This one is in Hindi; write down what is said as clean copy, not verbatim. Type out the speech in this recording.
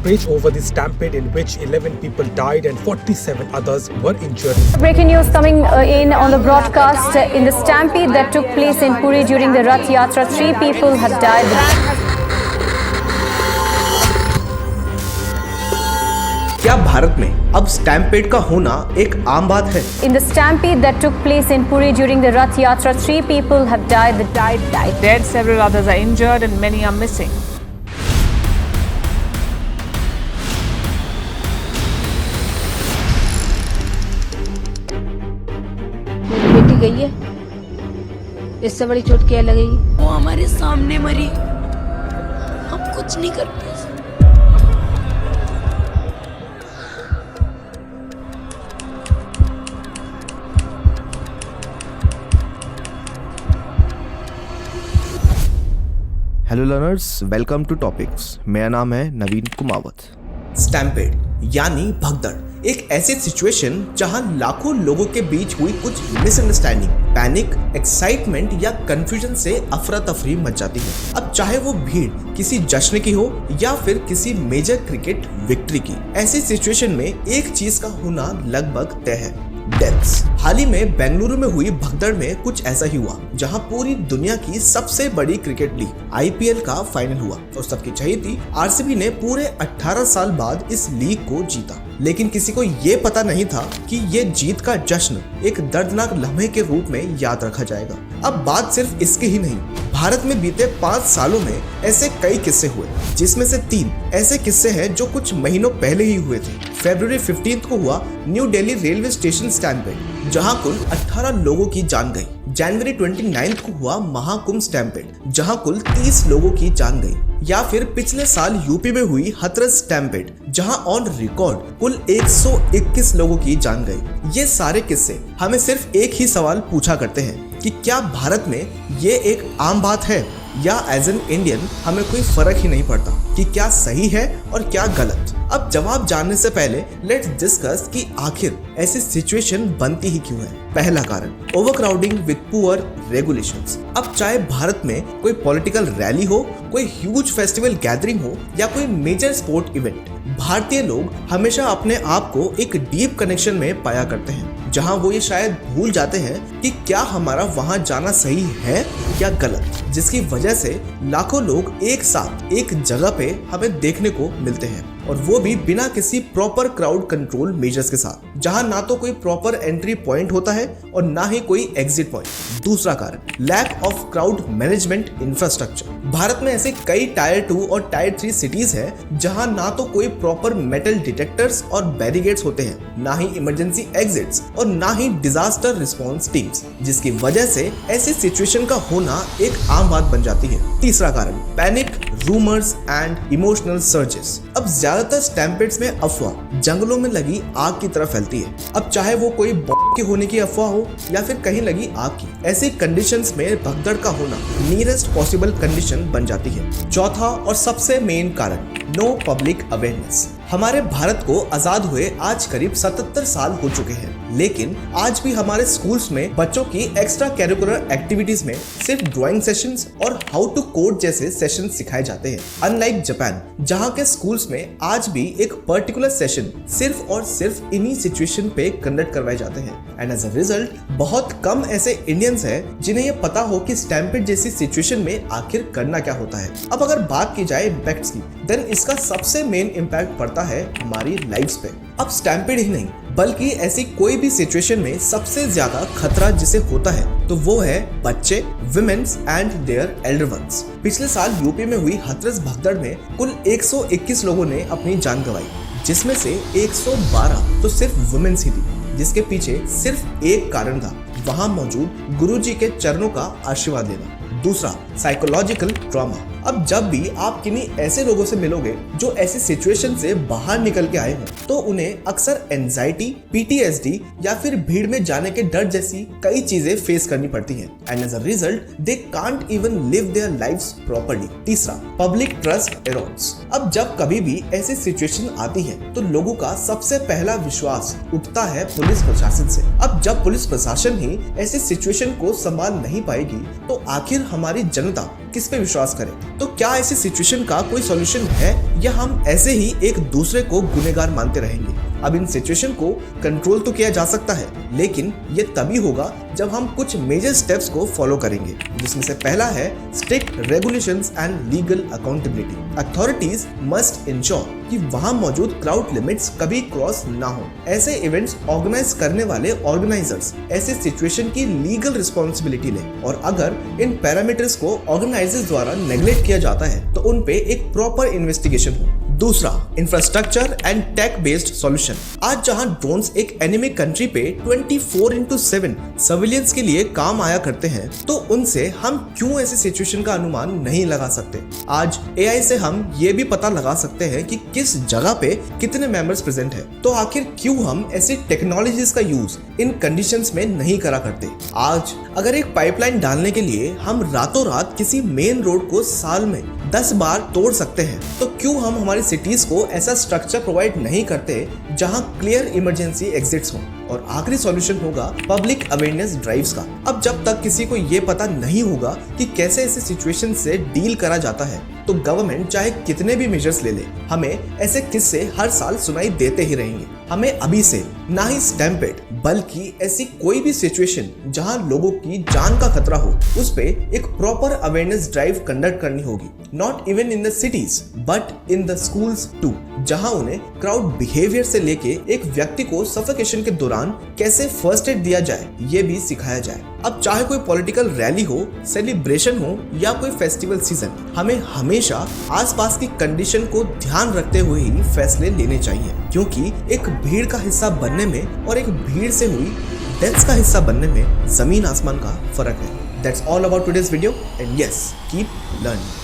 coverage over the stampede in which 11 people died and 47 others were injured. Breaking news coming in on the broadcast. In the stampede that took place in Puri during the Rath Yatra, 3 people have died. क्या भारत में अब स्टैम्पेड का होना एक आम बात है? In the stampede that took place in Puri during the Rath Yatra, 3 people have died. Dead, several others are injured and many are missing. मेरी बेटी गई है, इससे बड़ी चोट क्या लगेगी? वो हमारे सामने मरी, हम कुछ नहीं कर पाए। Hello learners, welcome to topics. मेरा नाम है नवीन कुमावत। स्टैम्पेड यानी भगदड़ एक ऐसी सिचुएशन जहां लाखों लोगों के बीच हुई कुछ मिसअंडरस्टैंडिंग, पैनिक, एक्साइटमेंट या कंफ्यूजन से अफरा तफरी मच जाती है। अब चाहे वो भीड़ किसी जश्न की हो या फिर किसी मेजर क्रिकेट विक्ट्री की, ऐसी सिचुएशन में एक चीज का होना लगभग तय है, डेथ्स। हाल ही में बेंगलुरु में हुई भगदड़ में कुछ ऐसा ही हुआ, जहां पूरी दुनिया की सबसे बड़ी क्रिकेट लीग आईपीएल का फाइनल हुआ और सबकी चहेती आरसीबी ने पूरे 18 साल बाद इस लीग को जीता। लेकिन किसी को ये पता नहीं था कि ये जीत का जश्न एक दर्दनाक लम्हे के रूप में याद रखा जाएगा। अब बात सिर्फ इसकी ही नहीं, भारत में बीते 5 सालों में ऐसे कई किस्से हुए, जिसमें से 3 ऐसे किस्से हैं जो कुछ महीनों पहले ही हुए थे। फरवरी 15 को हुआ new Delhi railway station stampede, जहां कुल 18 लोगों की जान गई। जनवरी 29 को हुआ महाकुंभ स्टैम्पेड, जहां कुल 30 लोगों की जान गई। या फिर पिछले साल यूपी में हुई हाथरस स्टैम्पेड, जहां ऑन रिकॉर्ड कुल 121 लोगों की जान गई। ये सारे किस्से हमें सिर्फ एक ही सवाल पूछा करते हैं कि क्या भारत में ये एक आम बात है, या एज एन इंडियन हमें कोई फर्क ही नहीं पड़ता कि क्या सही है और क्या गलत। अब जवाब जानने से पहले लेट्स डिस्कस कि आखिर ऐसी सिचुएशन बनती ही क्यों है। पहला कारण, ओवरक्राउडिंग विद पुअर रेगुलेशंस। अब चाहे भारत में कोई पॉलिटिकल रैली हो, कोई ह्यूज फेस्टिवल गैदरिंग हो या कोई मेजर स्पोर्ट इवेंट, भारतीय लोग हमेशा अपने आप को एक डीप कनेक्शन में पाया करते हैं, जहां वो ये शायद भूल जाते हैं कि क्या हमारा वहां जाना सही है या गलत, जिसकी वजह से लाखों लोग एक साथ एक जगह पे हमें देखने को मिलते हैं, और वो भी बिना किसी प्रॉपर क्राउड कंट्रोल मेजर्स के साथ, जहां ना तो कोई प्रॉपर एंट्री पॉइंट होता है और ना ही कोई एग्जिट पॉइंट। दूसरा कारण, lack of crowd management infrastructure. Bharat में ऐसे कई टायर 2 और टायर 3 सिटीज हैं जहां ना तो कोई प्रॉपर मेटल डिटेक्टर्स और बैरिकेड्स होते हैं, ना ही इमरजेंसी एग्जिट्स और ना ही डिजास्टर रिस्पॉन्स टीम्स, जिसकी वजह से ऐसी सिचुएशन का होना एक आम बात बन जाती है। तीसरा कारण, panic, rumours and emotional surges. अब ज्यादातर स्टैम्पेड्स में अफवाह जंगलों में लगी आग की तरह फैलती है। अब चाहे वो कोई बॉम्ब के होने की अफवाह हो या फिर कहीं लगी आग की, ऐसी कंडीशंस में भगदड़ का होना नियरेस्ट पॉसिबल कंडीशन बन जाती है। चौथा और सबसे मेन कारण, नो पब्लिक अवेयरनेस। हमारे भारत को आजाद हुए आज करीब 77 साल हो चुके हैं, लेकिन आज भी हमारे स्कूल्स में बच्चों की एक्स्ट्रा करिकुलर एक्टिविटीज में सिर्फ ड्राइंग सेशंस और हाउ टू कोड जैसे सेशन सिखाए जाते हैं। अनलाइक जापान, जहां के स्कूल्स में आज भी एक पर्टिकुलर सेशन सिर्फ और सिर्फ इन्हीं सिचुएशन पे कंडक्ट करवाए जाते हैं। एंड एज अ रिजल्ट बहुत कम ऐसे इंडियंस हैं जिन्हें ये पता हो कि स्टैम्पेड जैसी सिचुएशन में आखिर करना क्या होता है। अब अगर बात की जाए इम्पैक्ट्स की, देन इसका सबसे मेन इम्पैक्ट पड़ता है हमारी लाइफ्स पे। अब स्टैम्पेड ही नहीं बल्कि ऐसी कोई भी सिचुएशन में सबसे ज्यादा खतरा जिसे होता है तो वो है बच्चे, womens and their elder ones. पिछले साल यूपी में हुई हाथरस भगदड़ में कुल 121 लोगों ने अपनी जान गंवाई, जिसमें से 112 तो सिर्फ वुमेन्स ही थी, जिसके पीछे सिर्फ एक कारण था, वहां मौजूद गुरुजी के चरणों का आशीर्वाद लेना। दूसरा, साइकोलॉजिकल ट्रॉमा। अब जब भी आप किन्हीं ऐसे लोगों से मिलोगे जो ऐसी सिचुएशन से बाहर निकल के आए हों, तो उन्हें अक्सर एंजाइटी, पीटीएसडी या फिर भीड़ में जाने के डर जैसी कई चीजें फेस करनी पड़ती हैं, and as a result they can't even live their lives properly. तीसरा, पब्लिक ट्रस्ट एरोड्स। अब जब कभी भी ऐसी सिचुएशन आती है तो लोगों का सबसे पहला विश्वास उठता है पुलिस प्रशासन से। अब जब पुलिस प्रशासन ही ऐसी सिचुएशन को संभाल नहीं पाएगी तो आखिर हमारी जनता किस पे विश्वास करे। तो क्या ऐसी सिचुएशन का कोई सॉल्यूशन है या हम ऐसे ही एक दूसरे को गुनहगार मानते रहेंगे? अब इन सिचुएशन को कंट्रोल तो किया जा सकता है, लेकिन ये तभी होगा जब हम कुछ मेजर स्टेप्स को फॉलो करेंगे, जिसमें से पहला है strict regulations and legal accountability. Authorities must ensure कि वहां मौजूद क्राउड लिमिट्स कभी क्रॉस ना हो। ऐसे इवेंट्स ऑर्गेनाइज करने वाले ऑर्गेनाइजर्स ऐसे सिचुएशन की लीगल रिस्पॉन्सिबिलिटी लें, और अगर इन पैरामीटर्स को ऑर्गेनाइजर्स द्वारा नेग्लेक्ट किया जाता है तो उन पे एक प्रॉपर इन्वेस्टिगेशन हो। दूसरा, infrastructure and tech based solution. आज जहां ड्रोन्स एक एनिमी कंट्री पे 24/7 सर्विलेंस के लिए काम आया करते हैं, तो उनसे हम क्यों ऐसी सिचुएशन का अनुमान नहीं लगा सकते? आज एआई से हम ये भी पता लगा सकते हैं कि किस जगह पे कितने मेंबर्स प्रेजेंट हैं। तो आखिर क्यों हम ऐसी टेक्नोलॉजीज का यूज इन कंडीशंस में नहीं करा करते? आज अगर एक पाइपलाइन डालने के लिए हम रातों रात किसी मेन रोड को साल में 10 बार तोड़ सकते हैं, तो क्यों हम हमारी सिटीज को ऐसा स्ट्रक्चर प्रोवाइड नहीं करते जहां क्लियर इमरजेंसी एग्जिट्स हों? और आखिरी सॉल्यूशन होगा पब्लिक अवेयरनेस ड्राइव्स का। अब जब तक किसी को ये पता नहीं होगा कि कैसे ऐसे सिचुएशन से डील करा जाता है, तो गवर्नमेंट चाहे कितने भी मेजर्स ले ले, हमें ऐसे किस्से हर साल सुनाई देते ही रहेंगे। हमें अभी से ना ही स्टैम्पेड बल्कि ऐसी कोई भी सिचुएशन जहां लोगों की जान का खतरा हो, उस पे एक प्रॉपर अवेयरनेस ड्राइव कंडक्ट करनी होगी। Not even in the cities but in the schools too, जहां उन्हें क्राउड बिहेवियर से लेके एक व्यक्ति को सफोकेशन के दौरान कैसे फर्स्ट एड दिया जाए ये भी सिखाया जाए। अब चाहे कोई पॉलिटिकल रैली हो, सेलिब्रेशन हो या कोई फेस्टिवल सीजन, हमें हमेशा आसपास की कंडीशन को ध्यान रखते हुए ही फैसले लेने चाहिए, क्योंकि एक भीड़ का हिस्सा बनने में और एक भीड़ से हुई डेथ्स का हिस्सा बनने में जमीन आसमान का फर्क है। That's all about today's video, and yes, keep learning.